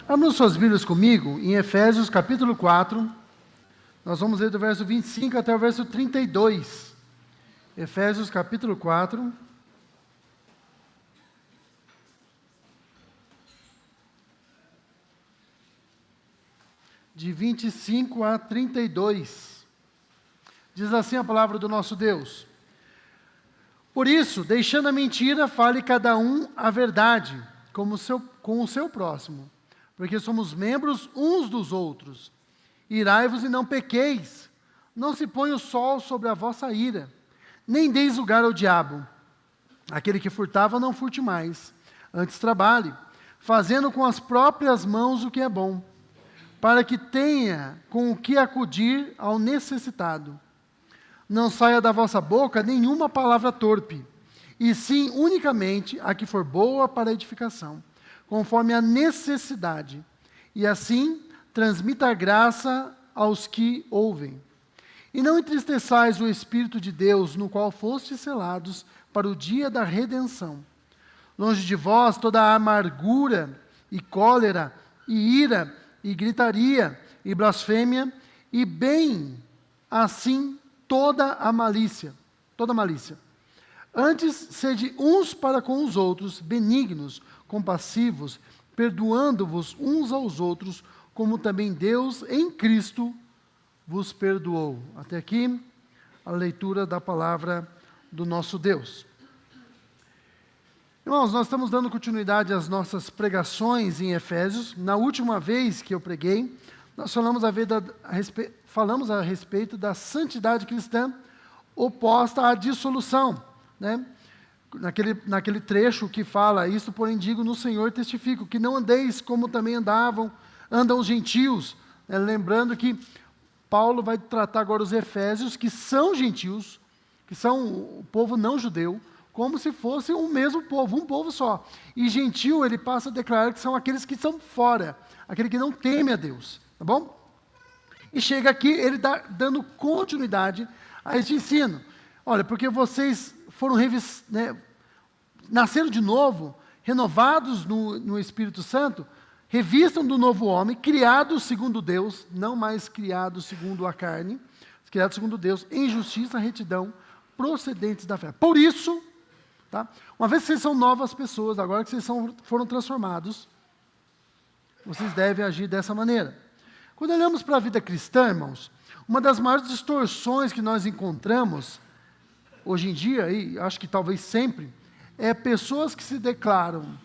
Abram suas Bíblias comigo em Efésios capítulo 4. Nós vamos ler do verso 25 até o verso 32. Efésios capítulo 4. De 25 a 32. Diz assim a palavra do nosso Deus: Por isso, deixando a mentira, fale cada um a verdade, com o seu próximo, porque somos membros uns dos outros. Irai-vos e não pequeis, não se ponha o sol sobre a vossa ira, nem deis lugar ao diabo. Aquele que furtava, não furte mais, antes trabalhe, fazendo com as próprias mãos o que é bom, para que tenha com o que acudir ao necessitado. Não saia da vossa boca nenhuma palavra torpe, e sim unicamente a que for boa para edificação, conforme a necessidade, e assim transmita a graça aos que ouvem. E não entristeçais o Espírito de Deus, no qual fostes selados para o dia da redenção. Longe de vós toda a amargura, e cólera, e ira, e gritaria, e blasfêmia, e bem assim toda malícia. Antes, sede uns para com os outros, benignos, compassivos, perdoando-vos uns aos outros, como também Deus em Cristo vos perdoou. Até aqui, a leitura da palavra do nosso Deus. Irmãos, nós estamos dando continuidade às nossas pregações em Efésios. Na última vez que eu preguei, nós falamos a respeito da santidade cristã oposta à dissolução, né? Naquele trecho que fala, isto porém digo no Senhor testifico, que não andeis como também andam os gentios, né? Lembrando que Paulo vai tratar agora os efésios, que são gentios, que são o povo não judeu, como se fosse o mesmo povo, um povo só. E gentil, ele passa a declarar que são aqueles que são fora, aquele que não teme a Deus, tá bom? E chega aqui, ele está dando continuidade a este ensino. Olha, porque vocês foram nasceram de novo, renovados no Espírito Santo, revistam do novo homem, criados segundo Deus, não mais criados segundo a carne, criados segundo Deus, em justiça, retidão, procedentes da fé. Por isso, tá? Uma vez que vocês são novas pessoas, agora que vocês foram transformados, vocês devem agir dessa maneira. Quando olhamos para a vida cristã, irmãos, uma das maiores distorções que nós encontramos hoje em dia, e acho que talvez sempre, é pessoas que se declaram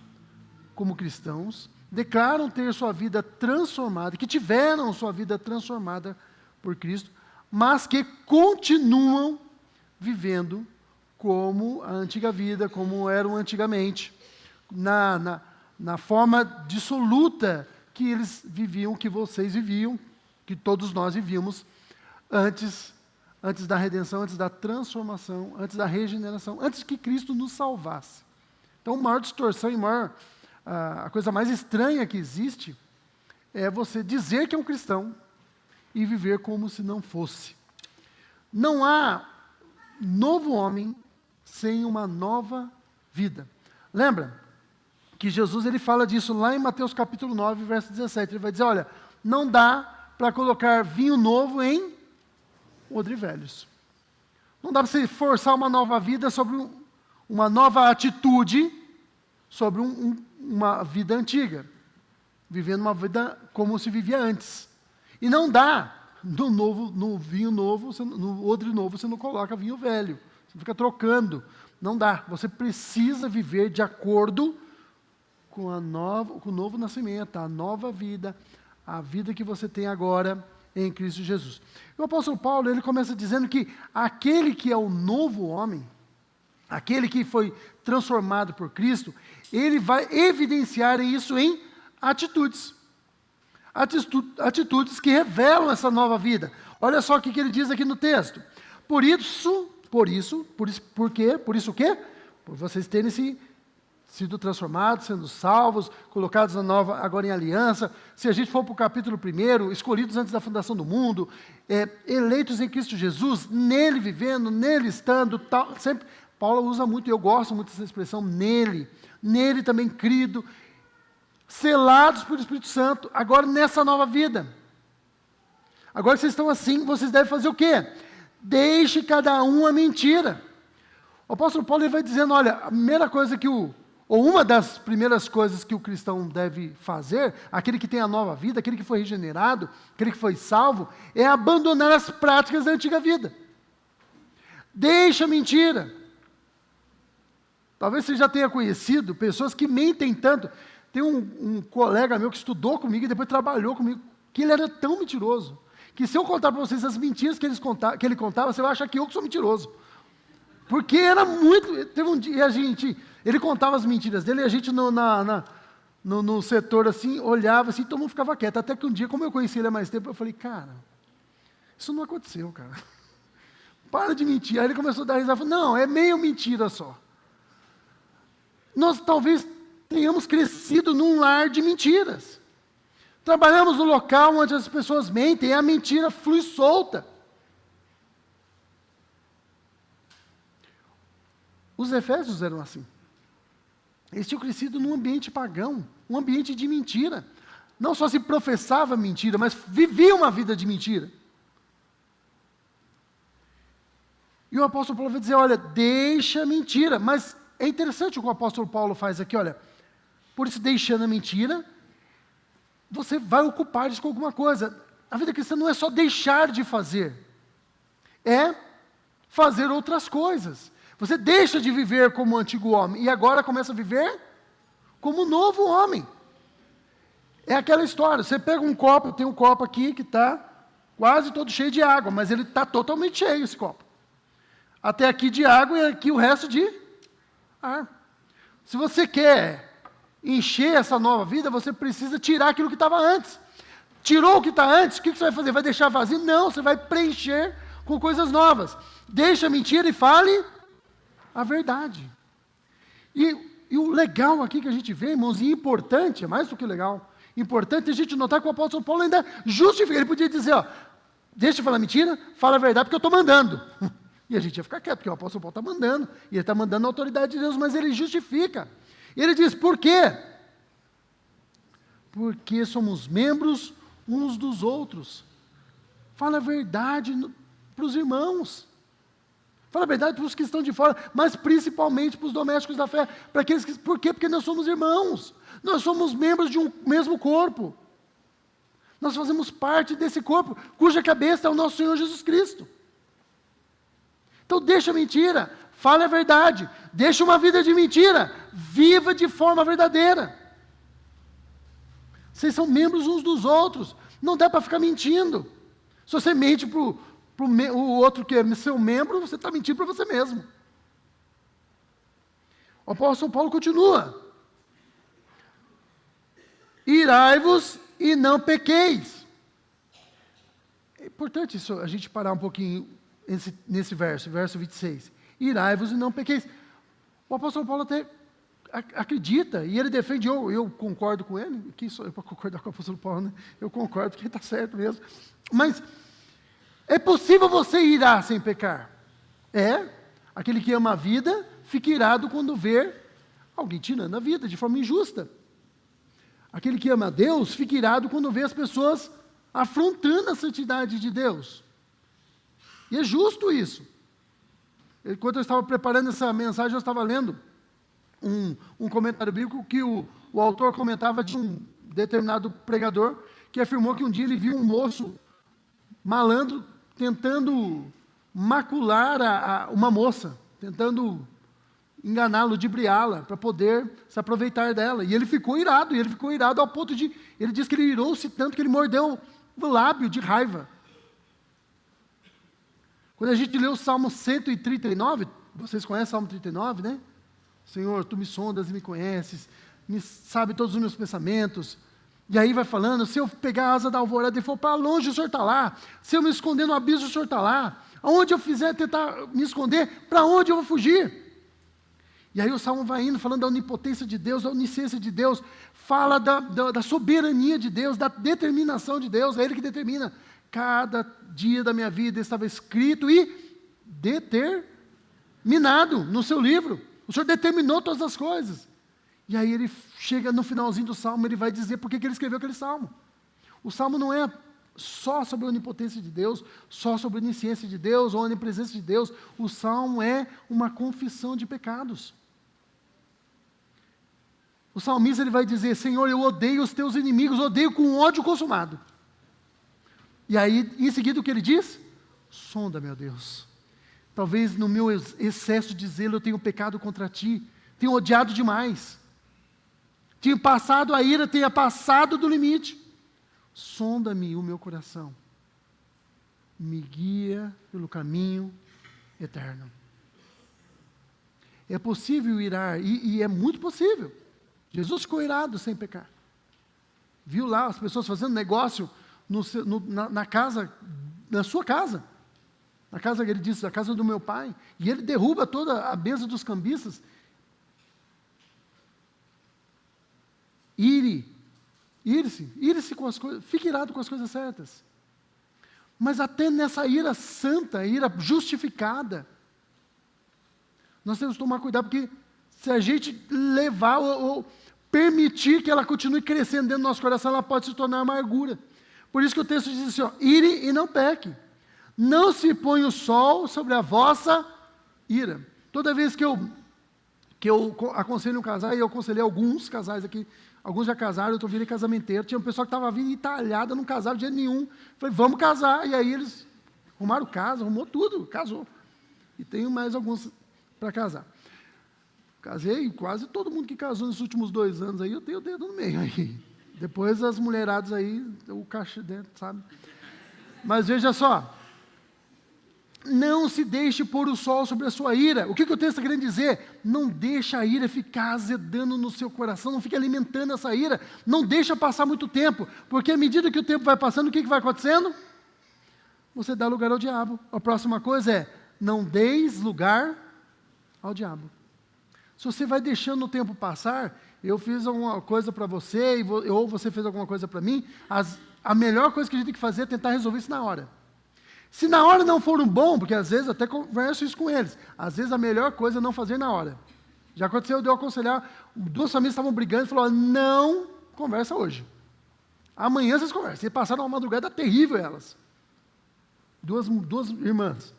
como cristãos, declaram ter sua vida transformada, que tiveram sua vida transformada por Cristo, mas que continuam vivendo como a antiga vida, como eram antigamente, na forma dissoluta que eles viviam, que vocês viviam, que todos nós vivíamos antes da redenção, antes da transformação, antes da regeneração, antes que Cristo nos salvasse. Então, a maior distorção e a coisa mais estranha que existe é você dizer que é um cristão e viver como se não fosse. Não há novo homem sem uma nova vida. Lembra que Jesus ele fala disso lá em Mateus capítulo 9, verso 17. Ele vai dizer, olha, não dá para colocar vinho novo em odre velhos. Não dá para você forçar uma nova vida sobre uma nova atitude sobre uma vida antiga, vivendo uma vida como se vivia antes. E não dá, no vinho novo, no odre novo, você não coloca vinho velho, você fica trocando, não dá. Você precisa viver de acordo com o novo nascimento, a nova vida, a vida que você tem agora em Cristo Jesus. O apóstolo Paulo, ele começa dizendo que aquele que é o novo homem, aquele que foi transformado por Cristo, ele vai evidenciar isso em atitudes. Atitudes que revelam essa nova vida. Olha só o que ele diz aqui no texto. Por quê? Por vocês terem sido transformados, sendo salvos, colocados agora em aliança. Se a gente for para o capítulo 1, escolhidos antes da fundação do mundo, eleitos em Cristo Jesus, nele vivendo, nele estando, tal, sempre, Paulo usa muito, e eu gosto muito dessa expressão, nele também crido, selados pelo Espírito Santo, agora nessa nova vida. Agora que vocês estão assim, vocês devem fazer o quê? Deixe cada um a mentira. O apóstolo Paulo ele vai dizendo, olha, a primeira coisa ou uma das primeiras coisas que o cristão deve fazer, aquele que tem a nova vida, aquele que foi regenerado, aquele que foi salvo, é abandonar as práticas da antiga vida. Deixa a mentira. Talvez você já tenha conhecido pessoas que mentem tanto. Tem um colega meu que estudou comigo e depois trabalhou comigo, que ele era tão mentiroso, que se eu contar para vocês as mentiras que ele contava, você vai achar que eu que sou mentiroso. Porque era muito... Teve um dia, ele contava as mentiras dele e a gente no setor assim, olhava assim, todo mundo ficava quieto. Até que um dia, como eu conheci ele há mais tempo, eu falei, cara, isso não aconteceu, cara. Para de mentir. Aí ele começou a dar risada e falou, não, é meio mentira só. Nós talvez tenhamos crescido num lar de mentiras. Trabalhamos no local onde as pessoas mentem e a mentira flui solta. Os efésios eram assim. Eles tinham crescido num ambiente pagão, um ambiente de mentira. Não só se professava mentira, mas vivia uma vida de mentira. E o apóstolo Paulo vai dizer, olha, deixa a mentira. Mas é interessante o que o apóstolo Paulo faz aqui, olha. Por isso, deixando a mentira, você vai ocupar isso com alguma coisa. A vida cristã não é só deixar de fazer. É fazer outras coisas. Você deixa de viver como o antigo homem e agora começa a viver como um novo homem. É aquela história, você pega um copo, tem um copo aqui que está quase todo cheio de água, mas ele está totalmente cheio, esse copo. Até aqui de água e aqui o resto de ar. Se você quer encher essa nova vida, você precisa tirar aquilo que estava antes. Tirou o que está antes, o que você vai fazer? Vai deixar vazio? Não, você vai preencher com coisas novas. Deixa a mentira e fale a verdade. E o legal aqui que a gente vê, irmãos, e importante, é mais do que legal, importante a gente notar que o apóstolo Paulo ainda justifica. Ele podia dizer, ó, deixa eu falar mentira, fala a verdade porque eu estou mandando. E a gente ia ficar quieto, porque o apóstolo Paulo está mandando, e ele está mandando a autoridade de Deus, mas ele justifica. E ele diz, por quê? Porque somos membros uns dos outros. Fala a verdade para os irmãos. Fala a verdade para os que estão de fora, mas principalmente para os domésticos da fé. Para aqueles que, por quê? Porque nós somos irmãos. Nós somos membros de um mesmo corpo. Nós fazemos parte desse corpo, cuja cabeça é o nosso Senhor Jesus Cristo. Então deixa a mentira, fale a verdade. Deixa uma vida de mentira, viva de forma verdadeira. Vocês são membros uns dos outros. Não dá para ficar mentindo. Se você mente para o outro que é seu membro, você está mentindo para você mesmo. O apóstolo Paulo continua. Irai-vos e não pequeis. É importante isso, a gente parar um pouquinho nesse verso 26. Irai-vos e não pequeis. O apóstolo Paulo até acredita, e ele defende, eu concordo com ele, quem sou eu para concordar com o apóstolo Paulo, né? Eu concordo, porque ele está certo mesmo. Mas é possível você irar sem pecar. Aquele que ama a vida, fica irado quando vê alguém tirando a vida de forma injusta. Aquele que ama a Deus, fica irado quando vê as pessoas afrontando a santidade de Deus. E é justo isso. Enquanto eu estava preparando essa mensagem, eu estava lendo um comentário bíblico que o autor comentava de um determinado pregador que afirmou que um dia ele viu um moço malandro tentando macular uma moça, tentando enganá-la, ludibriá-la, para poder se aproveitar dela. E ele ficou irado ao ponto de... Ele diz que ele irou-se tanto que ele mordeu o lábio de raiva. Quando a gente lê o Salmo 139, vocês conhecem o Salmo 39, né? Senhor, Tu me sondas e me conheces, sabe todos os meus pensamentos. E aí vai falando, se eu pegar a asa da alvorada e for para longe, o Senhor está lá. Se eu me esconder no abismo, o Senhor está lá. Aonde eu fizer tentar me esconder, para onde eu vou fugir? E aí o Salmo vai indo, falando da onipotência de Deus, da onisciência de Deus, fala da soberania de Deus, da determinação de Deus, é Ele que determina. Cada dia da minha vida estava escrito e determinado no seu livro. O Senhor determinou todas as coisas. E aí ele chega no finalzinho do Salmo, ele vai dizer por que ele escreveu aquele Salmo. O Salmo não é só sobre a onipotência de Deus, só sobre a onisciência de Deus, ou a onipresença de Deus. O Salmo é uma confissão de pecados. O salmista ele vai dizer, Senhor, eu odeio os teus inimigos, odeio com ódio consumado. E aí, em seguida, o que ele diz? Sonda, meu Deus. Talvez no meu excesso de zelo eu tenha pecado contra ti, tenho odiado demais. Tinha passado a ira, tenha passado do limite. Sonda-me o meu coração. Me guia pelo caminho eterno. É possível irar, e é muito possível. Jesus ficou irado sem pecar. Viu lá as pessoas fazendo negócio na casa, na sua casa. Na casa, ele disse, a casa do meu pai. E ele derruba toda a mesa dos cambistas. Ire-se com as coisas, fique irado com as coisas certas. Mas até nessa ira santa, ira justificada, nós temos que tomar cuidado, porque se a gente levar ou permitir que ela continue crescendo dentro do nosso coração, ela pode se tornar amargura. Por isso que o texto diz assim, ó, ire e não peque. Não se põe o sol sobre a vossa ira. Toda vez que eu aconselho um casal, e eu aconselhei alguns casais aqui, alguns já casaram, eu estou vindo em casamenteiro, tinha um pessoal que estava vindo entalhada, não casava de jeito nenhum. Falei, vamos casar. E aí eles arrumaram casa, arrumou tudo, casou. E tenho mais alguns para casar. Casei, quase todo mundo que casou nos últimos 2 anos aí, eu tenho o dedo no meio aí. Depois as mulheradas aí, o caixa dentro, sabe? Mas veja só, não se deixe pôr o sol sobre a sua ira. O que o texto está querendo dizer? Não deixa a ira ficar azedando no seu coração, não fique alimentando essa ira, não deixa passar muito tempo, porque à medida que o tempo vai passando, o que vai acontecendo? Você dá lugar ao diabo. A próxima coisa é, não deis lugar ao diabo. Se você vai deixando o tempo passar, eu fiz alguma coisa para você, ou você fez alguma coisa para mim, a melhor coisa que a gente tem que fazer é tentar resolver isso na hora. Se na hora não for um bom, porque às vezes até converso isso com eles, às vezes a melhor coisa é não fazer na hora. Já aconteceu de eu aconselhar, 2 famílias estavam brigando e falaram, não conversa hoje. Amanhã vocês conversam. E passaram uma madrugada terrível elas. Duas irmãs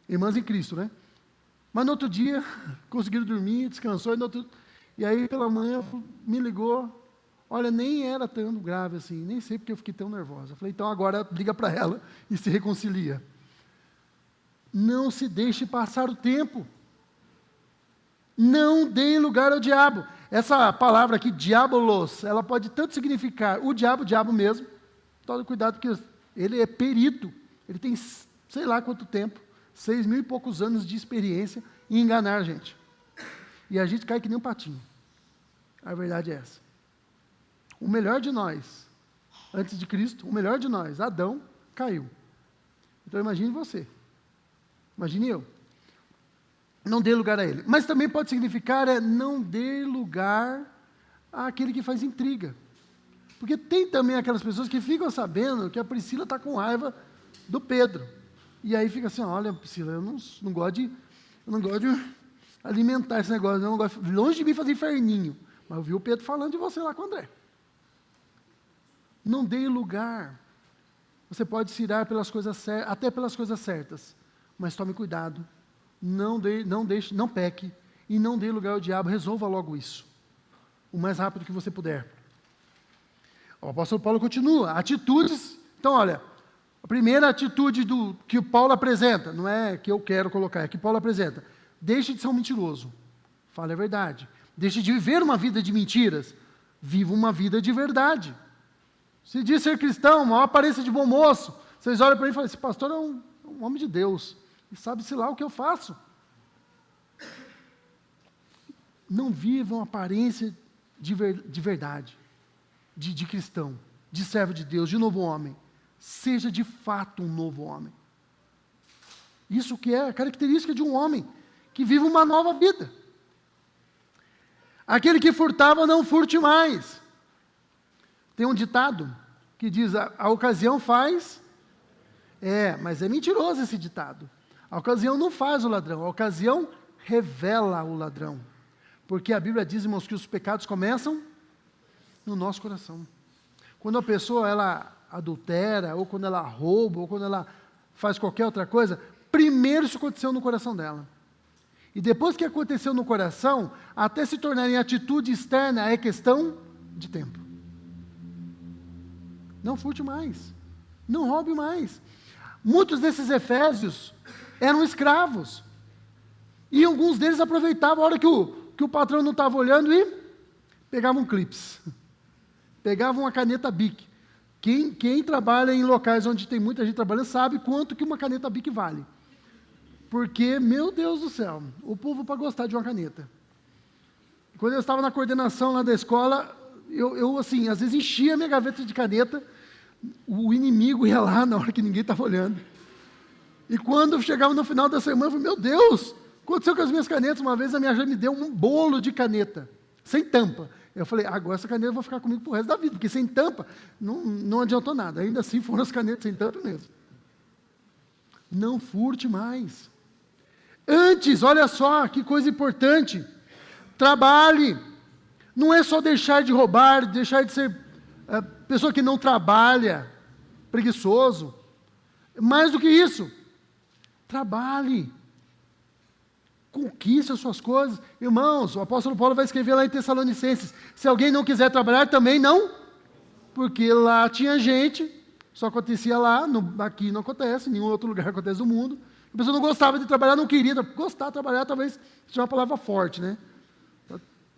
em Cristo, né? Mas no outro dia, conseguiram dormir, descansou, e aí pela manhã me ligou, olha, nem era tão grave assim, nem sei porque eu fiquei tão nervosa. Eu falei, então agora liga para ela e se reconcilia. Não se deixe passar o tempo. Não dê lugar ao diabo. Essa palavra aqui, diabolos, ela pode tanto significar o diabo mesmo, tome cuidado porque ele é perito, ele tem sei lá quanto tempo, 6.000 e poucos anos de experiência em enganar a gente. E a gente cai que nem um patinho. A verdade é essa. O melhor de nós, antes de Cristo, o melhor de nós, Adão, caiu. Então imagine você. Imagine eu. Não dê lugar a ele. Mas também pode significar não dê lugar àquele que faz intriga. Porque tem também aquelas pessoas que ficam sabendo que a Priscila está com raiva do Pedro. E aí fica assim, olha, Priscila, eu não gosto de alimentar esse negócio, eu não gosto, longe de mim fazer inferninho. Mas eu vi o Pedro falando de você lá com o André. Não dê lugar. Você pode se irar pelas coisas certas, até pelas coisas certas, mas tome cuidado. Não peque e não dê lugar ao diabo. Resolva logo isso, o mais rápido que você puder. O apóstolo Paulo continua. Atitudes. Então, olha, a primeira atitude que o Paulo apresenta, não é que eu quero colocar, é que Paulo apresenta. Deixe de ser um mentiroso. Fale a verdade. Deixe de viver uma vida de mentiras. Viva uma vida de verdade. Se diz ser cristão, uma aparência de bom moço, vocês olham para mim e falam, esse pastor é um homem de Deus, e sabe-se lá o que eu faço. Não viva uma aparência de verdade, de cristão, de servo de Deus, de novo homem. Seja de fato um novo homem. Isso que é a característica de um homem que vive uma nova vida. Aquele que furtava, não furte mais. Tem um ditado que diz, a ocasião faz... mas é mentiroso esse ditado. A ocasião não faz o ladrão, a ocasião revela o ladrão. Porque a Bíblia diz, irmãos, que os pecados começam no nosso coração. Quando a pessoa, ela adultera, ou quando ela rouba, ou quando ela faz qualquer outra coisa, primeiro isso aconteceu no coração dela. E depois que aconteceu no coração, até se tornar em atitude externa, é questão de tempo. Não furte mais. Não roube mais. Muitos desses efésios eram escravos. E alguns deles aproveitavam a hora que o patrão não estava olhando e pegavam um clips. Pegavam uma caneta Bic. Quem trabalha em locais onde tem muita gente trabalhando sabe quanto que uma caneta Bic vale. Porque, meu Deus do céu, o povo para gostar de uma caneta. Quando eu estava na coordenação lá da escola, eu assim, às vezes enchia a minha gaveta de caneta, o inimigo ia lá na hora que ninguém estava olhando. E quando chegava no final da semana, eu falei, meu Deus, aconteceu com as minhas canetas. Uma vez a minha já me deu um bolo de caneta, sem tampa. Eu falei, agora essa caneta vai ficar comigo pro resto da vida, porque sem tampa não adiantou nada. Ainda assim foram as canetas sem tampa mesmo. Não furte mais. Antes, olha só, que coisa importante, trabalhe. Não é só deixar de roubar, deixar de ser pessoa que não trabalha, preguiçoso. Mais do que isso, trabalhe. Conquiste as suas coisas. Irmãos, o apóstolo Paulo vai escrever lá em Tessalonicenses, se alguém não quiser trabalhar, também não, porque lá tinha gente, só acontecia lá, aqui não acontece, em nenhum outro lugar acontece no mundo. A pessoa não gostava de trabalhar, não queria gostar de trabalhar, talvez seja uma palavra forte, né?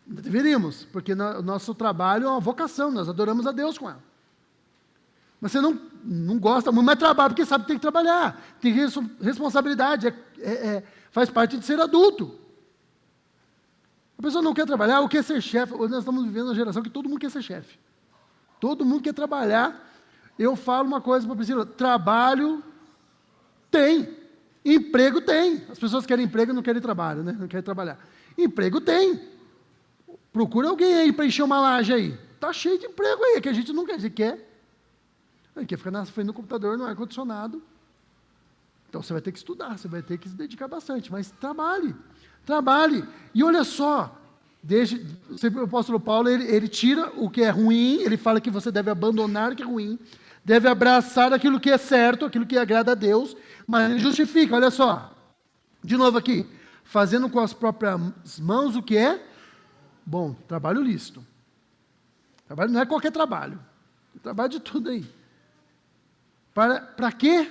Deveríamos, porque o nosso trabalho é uma vocação, nós adoramos a Deus com ela. Mas você não gosta muito, mas trabalha, porque sabe que tem que trabalhar, tem responsabilidade, faz parte de ser adulto. A pessoa não quer trabalhar, ou quer ser chefe. Hoje nós estamos vivendo uma geração que todo mundo quer ser chefe. Todo mundo quer trabalhar. Eu falo uma coisa para a Priscila, trabalho tem, emprego tem. As pessoas querem emprego e não querem trabalho, né? Não querem trabalhar. Emprego tem. Procura alguém aí para encher uma laje aí. Está cheio de emprego aí, que a gente não quer, a gente quer. A gente quer ficar na frente do computador, no ar-condicionado. Então você vai ter que estudar, você vai ter que se dedicar bastante, mas trabalhe. E olha só, o apóstolo Paulo, ele tira o que é ruim, ele fala que você deve abandonar o que é ruim, deve abraçar aquilo que é certo, aquilo que agrada a Deus, mas ele justifica, olha só, de novo aqui, fazendo com as próprias mãos o que é bom, trabalho lícito. Trabalho não é qualquer trabalho, trabalho de tudo aí. Para quê?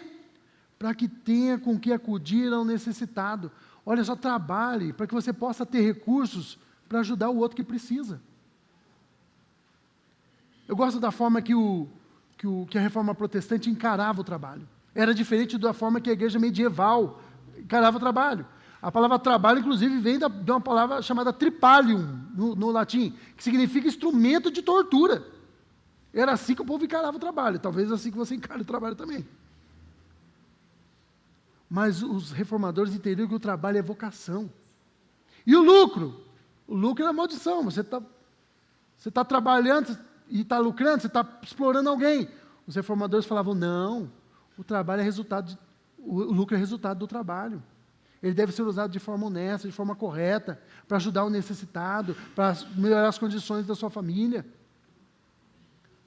Para que tenha com que acudir ao necessitado. Olha só, trabalhe para que você possa ter recursos para ajudar o outro que precisa. Eu gosto da forma que a reforma protestante encarava o trabalho. Era diferente da forma que a igreja medieval encarava o trabalho. A palavra trabalho, inclusive, vem de uma palavra chamada tripalium, no latim, que significa instrumento de tortura. Era assim que o povo encarava o trabalho. Talvez assim que você encara o trabalho também. Mas os reformadores entenderam que o trabalho é vocação. E o lucro? O lucro é a maldição. Você tá trabalhando e está lucrando, você está explorando alguém. Os reformadores falavam, não, o trabalho é resultado, o lucro é resultado do trabalho. Ele deve ser usado de forma honesta, de forma correta, para ajudar o necessitado, para melhorar as condições da sua família.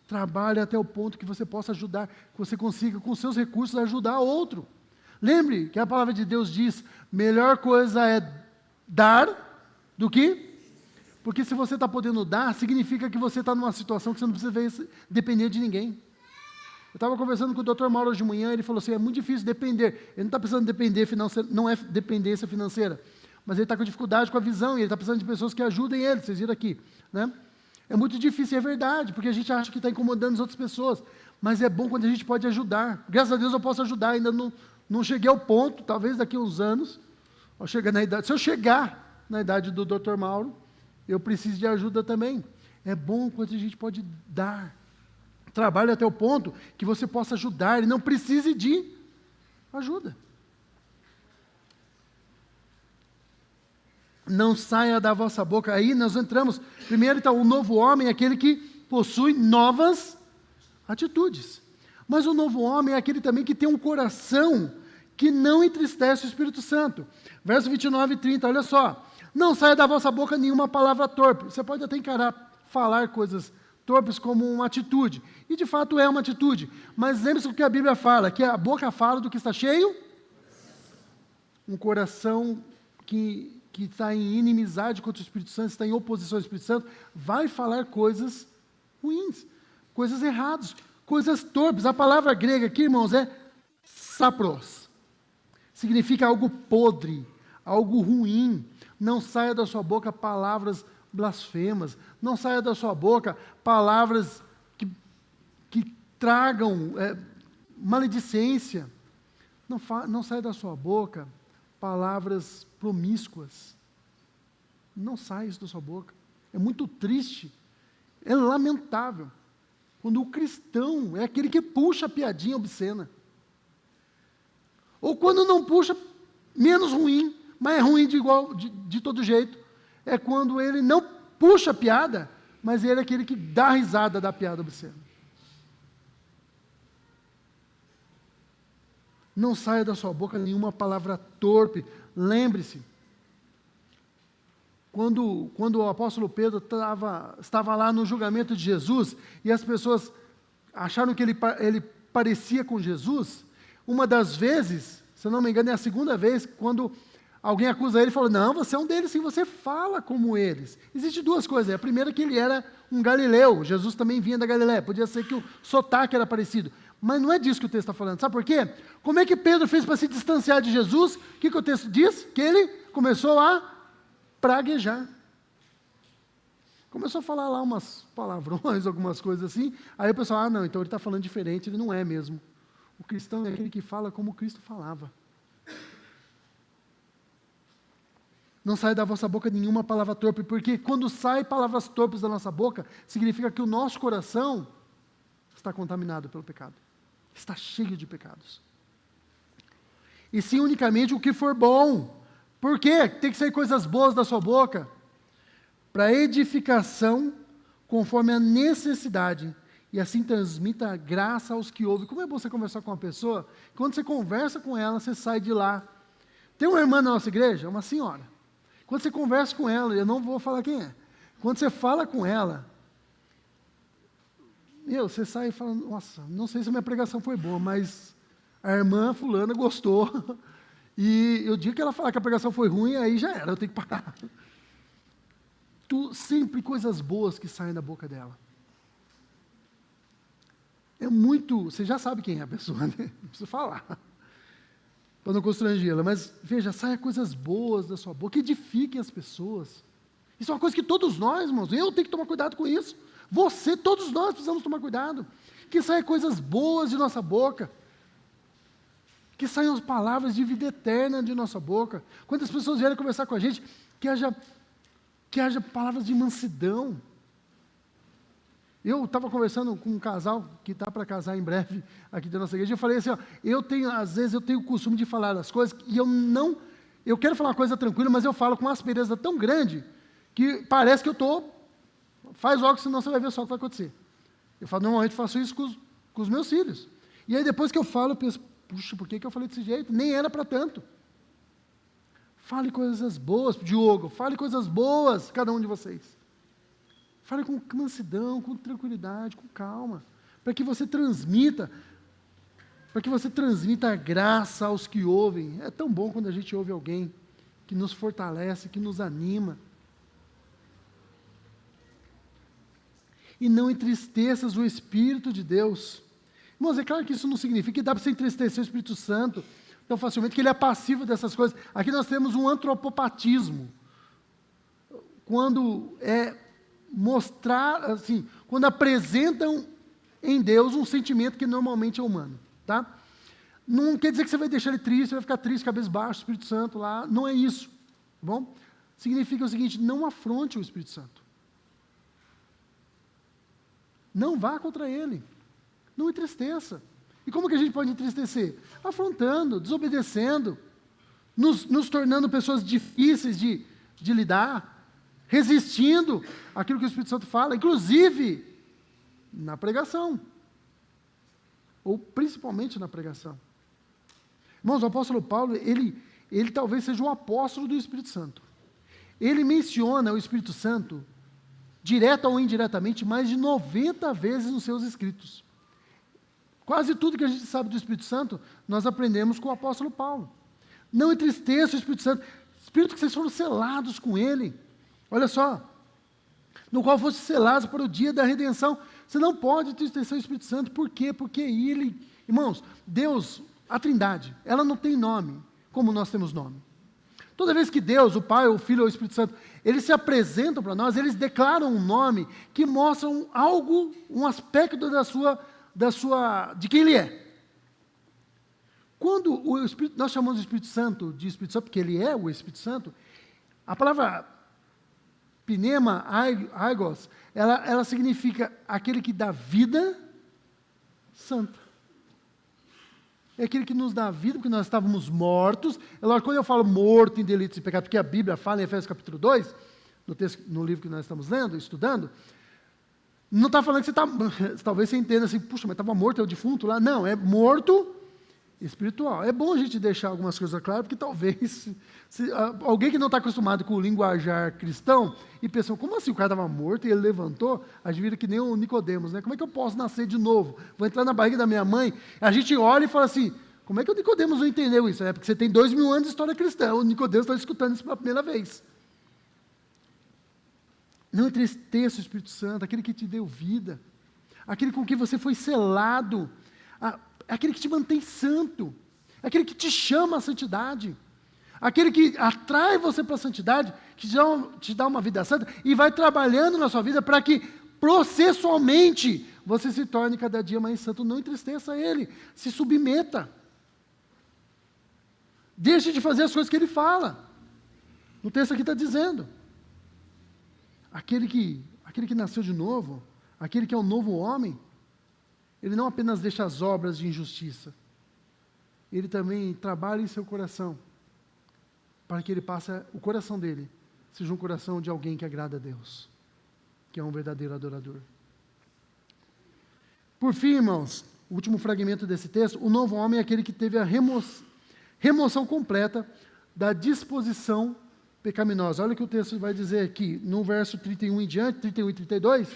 Trabalhe até o ponto que você possa ajudar, que você consiga, com seus recursos, ajudar outro. Lembre que a palavra de Deus diz, melhor coisa é dar do que... Porque se você está podendo dar, significa que você está numa situação que você não precisa depender de ninguém. Eu estava conversando com o Dr. Mauro hoje de manhã, ele falou assim, é muito difícil depender. Ele não está precisando depender financeira, não é dependência financeira, mas ele está com dificuldade com a visão, e ele está precisando de pessoas que ajudem ele, vocês viram aqui, né? É muito difícil, é verdade, porque a gente acha que está incomodando as outras pessoas, mas é bom quando a gente pode ajudar. Graças a Deus eu posso ajudar, ainda não cheguei ao ponto, talvez daqui a uns anos, se eu chegar na idade do Dr. Mauro, eu preciso de ajuda também. É bom quando a gente pode dar. Trabalhe até o ponto que você possa ajudar e não precise de ajuda. Não saia da vossa boca. Aí nós entramos. Primeiro, então, o novo homem é aquele que possui novas atitudes. Mas o novo homem é aquele também que tem um coração que não entristece o Espírito Santo. Verso 29 e 30, olha só. Não saia da vossa boca nenhuma palavra torpe. Você pode até falar coisas torpes como uma atitude. E de fato é uma atitude. Mas lembre-se do que a Bíblia fala, que a boca fala do que está cheio. Um coração que está em inimizade contra o Espírito Santo, está em oposição ao Espírito Santo, vai falar coisas ruins, coisas erradas, coisas torpes. A palavra grega aqui, irmãos, é sapros. Significa algo podre, algo ruim. Não saia da sua boca palavras blasfemas. Não saia da sua boca palavras que tragam maledicência. Não saia da sua boca palavras promíscuas. Não saia isso da sua boca. É muito triste. É lamentável. Quando o cristão é aquele que puxa a piadinha obscena. Ou quando não puxa, menos ruim, mas é ruim de todo jeito. É quando ele não puxa a piada, mas ele é aquele que dá risada da piada obscena. Não saia da sua boca nenhuma palavra torpe. Lembre-se, quando o apóstolo Pedro estava lá no julgamento de Jesus, e as pessoas acharam que ele parecia com Jesus, uma das vezes, se eu não me engano, é a segunda vez, quando alguém acusa ele, falou, não, você é um deles, sim, você fala como eles. Existem duas coisas. A primeira é que ele era um galileu, Jesus também vinha da Galiléia, podia ser que o sotaque era parecido. Mas não é disso que o texto está falando. Sabe por quê? Como é que Pedro fez para se distanciar de Jesus? O que o texto diz? Que ele começou a praguejar. Começou a falar lá umas palavrões, algumas coisas assim. Aí o pessoal, não, então ele está falando diferente, ele não é mesmo. O cristão é aquele que fala como Cristo falava. Não sai da vossa boca nenhuma palavra torpe, porque quando sai palavras torpes da nossa boca, significa que o nosso coração está contaminado pelo pecado. Está cheio de pecados. E sim unicamente o que for bom. Por quê? Tem que sair coisas boas da sua boca. Para edificação, conforme a necessidade. E assim transmita graça aos que ouvem. Como é bom você conversar com uma pessoa, quando você conversa com ela, você sai de lá. Tem uma irmã na nossa igreja, uma senhora. Quando você conversa com ela, eu não vou falar quem é. Quando você fala com ela, você sai e fala, nossa, não sei se a minha pregação foi boa, mas a irmã fulana gostou. E o dia que ela falar que a pregação foi ruim, aí já era, eu tenho que parar. Sempre coisas boas que saem da boca dela. É muito, você já sabe quem é a pessoa, né? Não precisa falar. Para não constrangê-la, mas veja, saia coisas boas da sua boca, que edifiquem as pessoas. Isso é uma coisa que todos nós, irmãos, eu tenho que tomar cuidado com isso. Você, todos nós precisamos tomar cuidado. Que saiam coisas boas de nossa boca. Que saiam as palavras de vida eterna de nossa boca. Quando as pessoas vierem conversar com a gente, que haja palavras de mansidão. Eu estava conversando com um casal que está para casar em breve aqui da nossa igreja, e eu falei assim, às vezes eu tenho o costume de falar as coisas, e eu quero falar uma coisa tranquila, mas eu falo com uma aspereza tão grande, que parece que eu estou, faz logo, senão você vai ver só o que vai acontecer. Eu falo, normalmente faço isso com os meus filhos. E aí depois que eu falo, eu penso, puxa, por que eu falei desse jeito? Nem era para tanto. Fale coisas boas, Diogo, fale coisas boas, cada um de vocês. Fale com mansidão, com tranquilidade, com calma, para que você transmita a graça aos que ouvem. É tão bom quando a gente ouve alguém que nos fortalece, que nos anima. E não entristeças o Espírito de Deus. Irmãos, é claro que isso não significa que dá para você entristecer o Espírito Santo tão facilmente, que ele é passivo dessas coisas. Aqui nós temos um antropopatismo. Quando mostrar, assim, quando apresentam em Deus um sentimento que normalmente é humano, tá? Não quer dizer que você vai deixar ele triste, você vai ficar triste, cabisbaixo, o Espírito Santo lá, não é isso, tá bom? Significa o seguinte, não afronte o Espírito Santo. Não vá contra ele, não entristeça. E como que a gente pode entristecer? Afrontando, desobedecendo, nos tornando pessoas difíceis de lidar, resistindo àquilo que o Espírito Santo fala, inclusive na pregação, ou principalmente na pregação. Irmãos, o apóstolo Paulo, ele talvez seja o apóstolo do Espírito Santo. ele menciona o Espírito Santo, direta ou indiretamente, mais de 90 vezes nos seus escritos. Quase tudo que a gente sabe do Espírito Santo, nós aprendemos com o apóstolo Paulo. Não entristeça o Espírito Santo, Espírito que vocês foram selados com ele. Olha só, no qual foste selados para o dia da redenção. Você não pode entristecer o Espírito Santo, por quê? Porque ele, irmãos, Deus, a Trindade, ela não tem nome, como nós temos nome. Toda vez que Deus, o Pai, o Filho ou o Espírito Santo, eles se apresentam para nós, eles declaram um nome que mostra algo, um aspecto de quem ele é. Quando o Espírito, nós chamamos o Espírito Santo de Espírito Santo, porque ele é o Espírito Santo, a palavra pneuma, aigos, ela significa aquele que dá vida santa. É aquele que nos dá vida, porque nós estávamos mortos. Quando eu falo morto em delitos e pecados, porque a Bíblia fala em Efésios capítulo 2, no livro que nós estamos lendo, estudando, não está falando que você está, talvez você entenda assim, puxa, mas estava morto, é o defunto lá. Não, é morto espiritual. É bom a gente deixar algumas coisas claras, porque talvez, alguém que não está acostumado com o linguajar cristão, e pensa, como assim o cara estava morto e ele levantou? A gente vira que nem o Nicodemos, né? Como é que eu posso nascer de novo? Vou entrar na barriga da minha mãe? A gente olha e fala assim, como é que o Nicodemos não entendeu isso? É porque você tem 2000 anos de história cristã, o Nicodemos está escutando isso pela primeira vez. Não entristeça o Espírito Santo, aquele que te deu vida, aquele com quem você foi selado, aquele que te mantém santo, aquele que te chama à santidade, aquele que atrai você para a santidade, que te dá uma vida santa e vai trabalhando na sua vida para que processualmente você se torne cada dia mais santo. Não entristeça ele, se submeta. Deixe de fazer as coisas que ele fala. O texto aqui está dizendo. Aquele que nasceu de novo, aquele que é um novo homem, ele não apenas deixa as obras de injustiça, ele também trabalha em seu coração, para que o coração dele seja um coração de alguém que agrada a Deus, que é um verdadeiro adorador. Por fim, irmãos, o último fragmento desse texto, o novo homem é aquele que teve a remoção completa da disposição pecaminosa. Olha o que o texto vai dizer aqui, no verso 31 em diante, 31 e 32,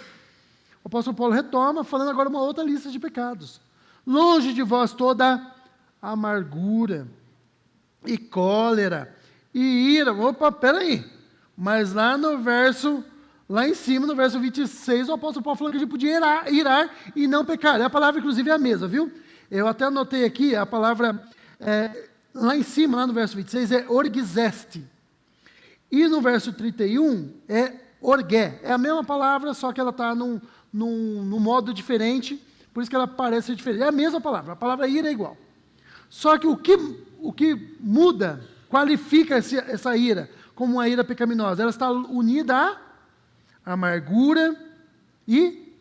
o apóstolo Paulo retoma, falando agora uma outra lista de pecados. Longe de vós toda amargura, e cólera, e ira. Opa, peraí. Mas lá em cima, no verso 26, o apóstolo Paulo falou que a gente podia irar e não pecar. A palavra, inclusive, é a mesma, viu? Eu até anotei aqui, a palavra, lá em cima, lá no verso 26, é orgizeste. E no verso 31, é orgué. É a mesma palavra, só que ela está num modo diferente, por isso que ela parece ser diferente. É a mesma palavra, a palavra ira é igual. Só que o que muda, qualifica essa ira como uma ira pecaminosa, ela está unida à amargura e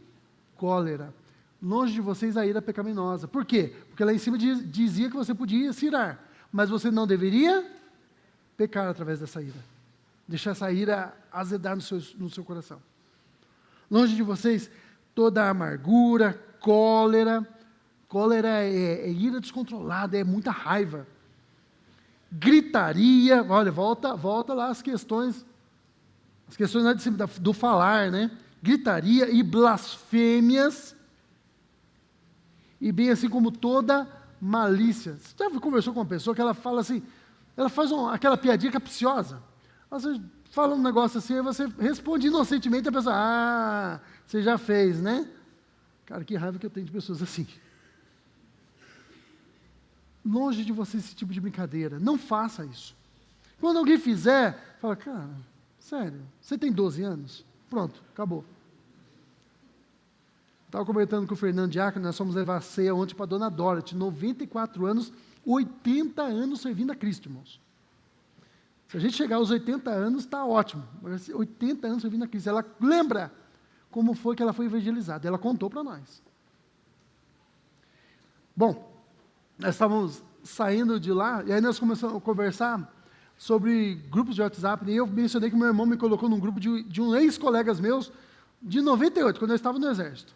cólera. Longe de vocês a ira pecaminosa. Por quê? Porque lá em cima dizia que você podia se irar, mas você não deveria pecar através dessa ira. Deixar essa ira azedar no seu coração. Longe de vocês toda a amargura, cólera. Cólera é ira descontrolada, é muita raiva. Gritaria, olha, volta lá as questões lá de cima do falar, né? Gritaria e blasfêmias, e bem assim como toda malícia. Você já conversou com uma pessoa que ela fala assim, ela faz aquela piadinha capciosa. Você fala um negócio assim, aí você responde inocentemente, a pessoa, você já fez, né? Cara, que raiva que eu tenho de pessoas assim. Longe de você esse tipo de brincadeira, não faça isso. Quando alguém fizer, fala, cara, sério, você tem 12 anos? Pronto, acabou. Estava comentando com o Fernando Diácono, nós fomos levar a ceia ontem para a dona Dorothy, 94 anos, 80 anos servindo a Cristo, irmãos. Se a gente chegar aos 80 anos, está ótimo. 80 anos servindo a Cristo. Ela lembra como foi que ela foi evangelizada. Ela contou para nós. Bom, nós estávamos saindo de lá, e aí nós começamos a conversar sobre grupos de WhatsApp, e eu mencionei que meu irmão me colocou num grupo de um ex-colegas meus, de 98, quando eu estava no Exército.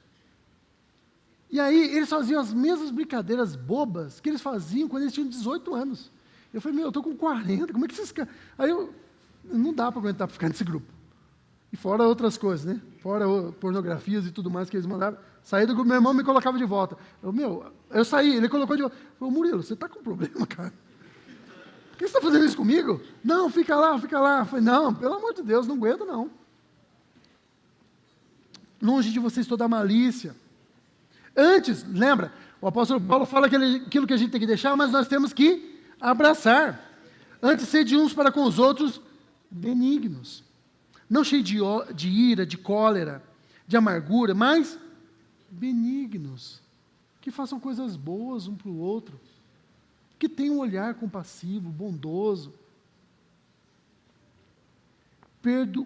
E aí, eles faziam as mesmas brincadeiras bobas que eles faziam quando eles tinham 18 anos. Eu falei, eu estou com 40, como é que esses caras... Aí eu Não dá para aguentar ficar nesse grupo. E fora outras coisas, né? Fora pornografias e tudo mais que eles mandavam. Saí do grupo, meu irmão me colocava de volta. Eu saí, ele colocou de volta. Eu falei, Murilo, você está com problema, cara? Por que você está fazendo isso comigo? Não, fica lá, fica lá. Eu falei, não, pelo amor de Deus, não aguento não. Longe de vocês toda a malícia. Antes, lembra, o apóstolo Paulo fala aquilo que a gente tem que deixar, mas nós temos que abraçar. Antes, sede uns para com os outros benignos. Não cheio de ira, de cólera, de amargura, mas benignos. Que façam coisas boas um para o outro. Que tenham um olhar compassivo, bondoso.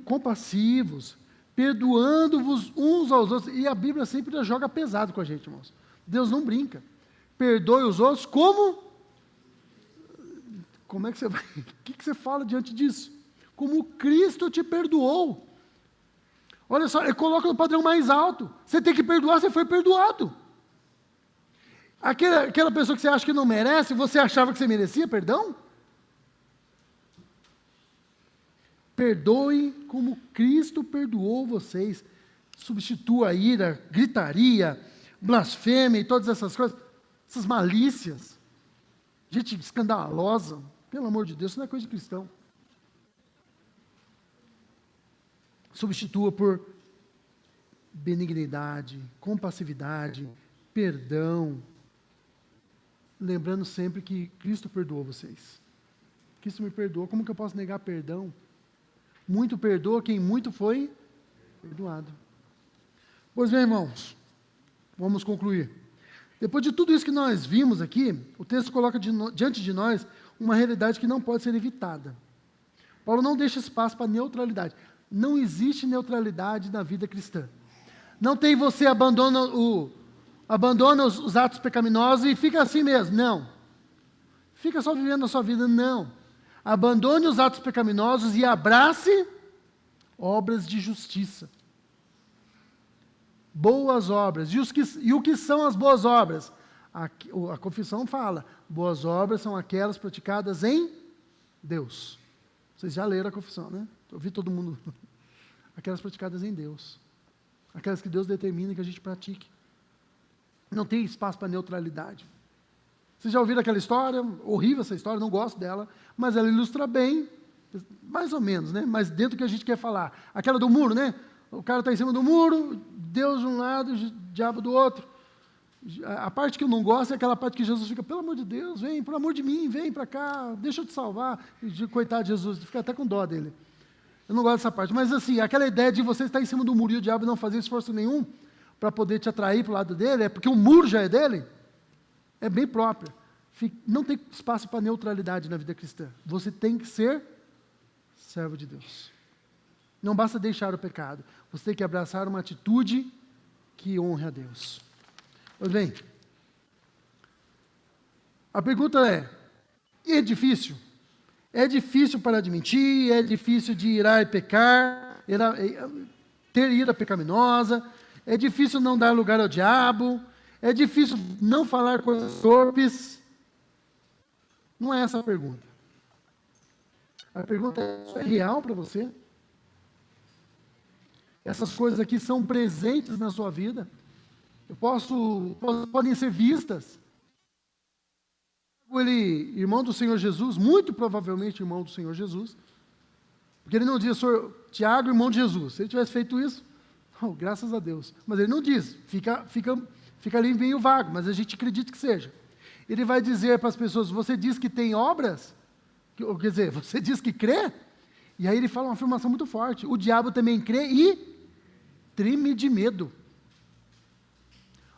Compassivos. Perdoando-vos uns aos outros. E a Bíblia sempre joga pesado com a gente, irmãos. Deus não brinca. Perdoe os outros como é que você vai... O que você fala diante disso? Como Cristo te perdoou. Olha só, ele coloca no padrão mais alto. Você tem que perdoar, você foi perdoado. Aquela pessoa que você acha que não merece, você achava que você merecia perdão? Perdoe como Cristo perdoou vocês. Substitua a ira, gritaria, blasfêmia e todas essas coisas, essas malícias. Gente escandalosa, pelo amor de Deus, isso não é coisa de cristão. Substitua por benignidade, compassividade, perdão. Lembrando sempre que Cristo perdoou vocês. Cristo me perdoou, como que eu posso negar perdão? Muito perdoa quem muito foi perdoado. Pois bem, irmãos, vamos concluir. Depois de tudo isso que nós vimos aqui, o texto coloca diante de nós uma realidade que não pode ser evitada. Paulo não deixa espaço para neutralidade. Não existe neutralidade na vida cristã. Não tem você abandona os atos pecaminosos e fica assim mesmo. Não. Fica só vivendo a sua vida. Não. Abandone os atos pecaminosos e abrace obras de justiça. Boas obras. E o que são as boas obras? A confissão fala, boas obras são aquelas praticadas em Deus. Vocês já leram a confissão, né? Eu vi todo mundo. Aquelas praticadas em Deus. Aquelas que Deus determina que a gente pratique. Não tem espaço para neutralidade. Vocês já ouviram aquela história? Horrível essa história, não gosto dela, mas ela ilustra bem, mais ou menos, né? Mas dentro do que a gente quer falar. Aquela do muro, né? O cara está em cima do muro, Deus de um lado, o diabo do outro. A parte que eu não gosto é aquela parte que Jesus fica, pelo amor de Deus, vem, por amor de mim, vem para cá, deixa eu te salvar. Coitado de Jesus, fica até com dó dele. Eu não gosto dessa parte. Mas assim, aquela ideia de você estar em cima do muro e o diabo não fazer esforço nenhum para poder te atrair para o lado dele, é porque o muro já é dele, é bem própria. Não tem espaço para neutralidade na vida cristã. Você tem que ser servo de Deus. Não basta deixar o pecado. Você tem que abraçar uma atitude que honre a Deus. Pois bem, a pergunta é difícil? É difícil parar de mentir, é difícil de irar e pecar, ter ira pecaminosa, é difícil não dar lugar ao diabo, é difícil não falar coisas torpes. Não é essa a pergunta. A pergunta é, isso é real para você? Essas coisas aqui são presentes na sua vida? Podem ser vistas. Ele, irmão do Senhor Jesus, muito provavelmente irmão do Senhor Jesus, porque ele não diz, Tiago, irmão de Jesus. Se ele tivesse feito isso, graças a Deus. Mas ele não diz, fica ali meio vago, mas a gente acredita que seja. Ele vai dizer para as pessoas, você diz que tem obras? Quer dizer, você diz que crê? E aí ele fala uma afirmação muito forte, o diabo também crê e treme de medo.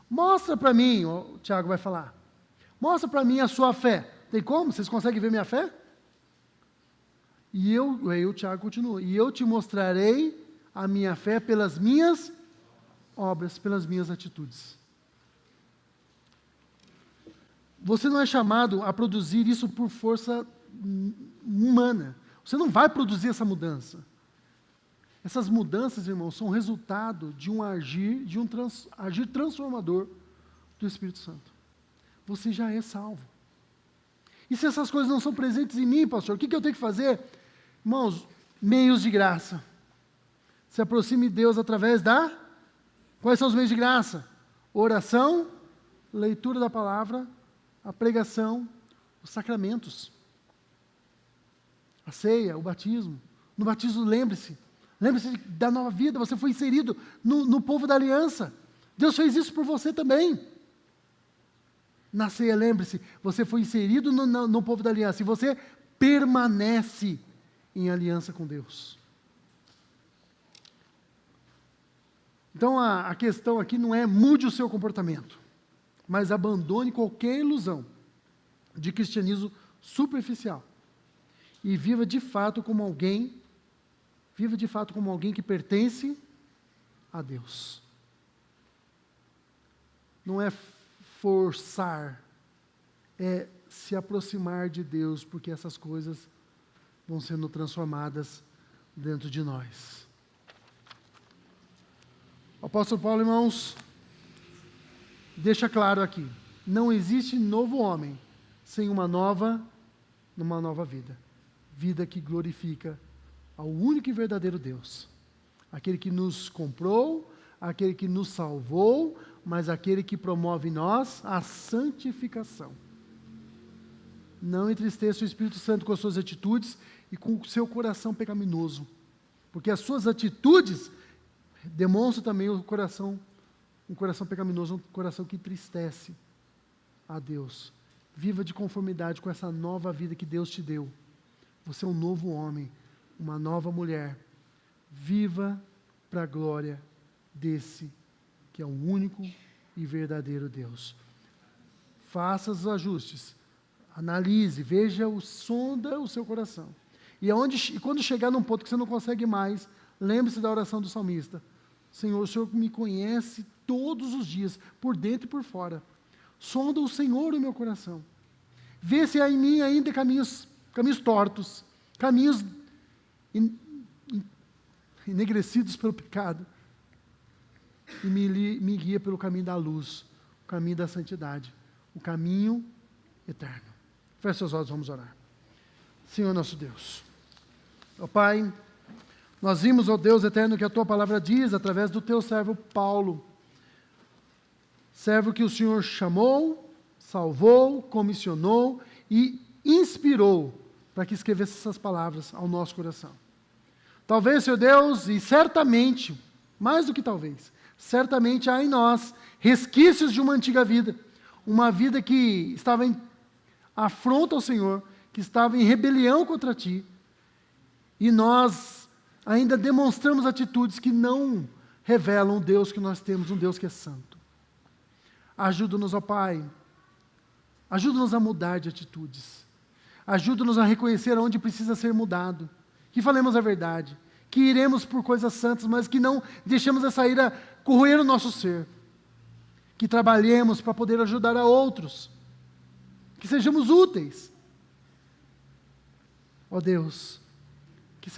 Mostra para mim, o Tiago vai falar, mostra para mim a sua fé. Tem como? Vocês conseguem ver minha fé? Aí o Tiago continua, e eu te mostrarei a minha fé pelas minhas obras, pelas minhas atitudes. Você não é chamado a produzir isso por força humana. Você não vai produzir essa mudança. Essas mudanças, irmãos, são resultado de um agir transformador do Espírito Santo. Você já é salvo. E se essas coisas não são presentes em mim, pastor, o que eu tenho que fazer? Irmãos, meios de graça. Se aproxime de Deus através da... Quais são os meios de graça? Oração, leitura da palavra, a pregação, os sacramentos. A ceia, o batismo. No batismo, lembre-se da nova vida, você foi inserido no povo da aliança. Deus fez isso por você também. Na ceia, lembre-se, você foi inserido no povo da aliança e você permanece em aliança com Deus. Então a questão aqui não é mude o seu comportamento, mas abandone qualquer ilusão de cristianismo superficial e viva de fato como alguém que pertence a Deus. Não é forçar, é se aproximar de Deus, porque essas coisas vão sendo transformadas dentro de nós. O apóstolo Paulo, irmãos, deixa claro aqui, não existe novo homem sem uma nova vida. Vida que glorifica ao único e verdadeiro Deus. Aquele que nos comprou, aquele que nos salvou, mas aquele que promove em nós a santificação. Não entristeça o Espírito Santo com as suas atitudes e com o seu coração pecaminoso, porque as suas atitudes demonstram também um coração pecaminoso, um coração que entristece a Deus. Viva de conformidade com essa nova vida que Deus te deu. Você é um novo homem, uma nova mulher. Viva para a glória desse que é o único e verdadeiro Deus. Faça os ajustes, analise, veja, sonda o seu coração. E quando chegar num ponto que você não consegue mais, lembre-se da oração do salmista. Senhor, o Senhor me conhece todos os dias, por dentro e por fora. Sonda o Senhor o meu coração. Vê se há em mim ainda caminhos tortos, caminhos enegrecidos pelo pecado. E me guia pelo caminho da luz, o caminho da santidade, o caminho eterno. Feche seus olhos, vamos orar. Senhor nosso Deus, ó Pai, nós vimos, ó Deus eterno, que a Tua palavra diz, através do Teu servo Paulo, servo que o Senhor chamou, salvou, comissionou e inspirou para que escrevesse essas palavras ao nosso coração. Talvez, Senhor Deus, e certamente, mais do que talvez, certamente há em nós resquícios de uma antiga vida, uma vida que estava em afronta ao Senhor, que estava em rebelião contra Ti, e nós ainda demonstramos atitudes que não revelam o Deus que nós temos, um Deus que é santo. Ajuda-nos, ó Pai, ajuda-nos a mudar de atitudes, ajuda-nos a reconhecer onde precisa ser mudado, que falemos a verdade, que iremos por coisas santas, mas que não deixemos essa ira corroer o nosso ser, que trabalhemos para poder ajudar a outros, que sejamos úteis. Ó Deus, que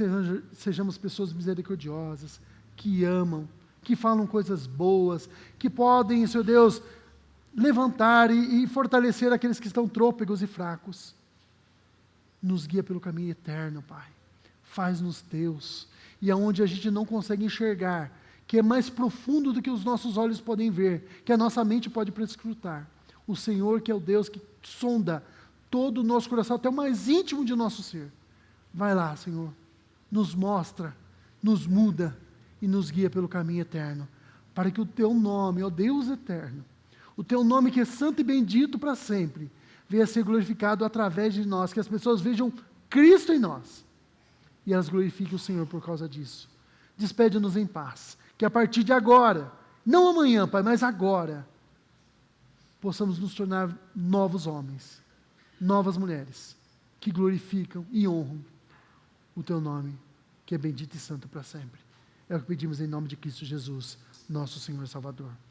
sejamos pessoas misericordiosas, que amam, que falam coisas boas, que podem, Senhor Deus, levantar e fortalecer aqueles que estão trôpegos e fracos. Nos guia pelo caminho eterno, Pai. Faz-nos teus. E aonde a gente não consegue enxergar, que é mais profundo do que os nossos olhos podem ver, que a nossa mente pode prescrutar. O Senhor, que é o Deus que sonda todo o nosso coração, até o mais íntimo de nosso ser. Vai lá, Senhor, nos mostra, nos muda e nos guia pelo caminho eterno, para que o Teu nome, ó Deus eterno, o Teu nome que é santo e bendito para sempre, venha a ser glorificado através de nós, que as pessoas vejam Cristo em nós, e elas glorifiquem o Senhor por causa disso. Despede-nos em paz, que a partir de agora, não amanhã, Pai, mas agora, possamos nos tornar novos homens, novas mulheres, que glorificam e honram o Teu nome, que é bendito e santo para sempre. É o que pedimos em nome de Cristo Jesus, nosso Senhor e Salvador.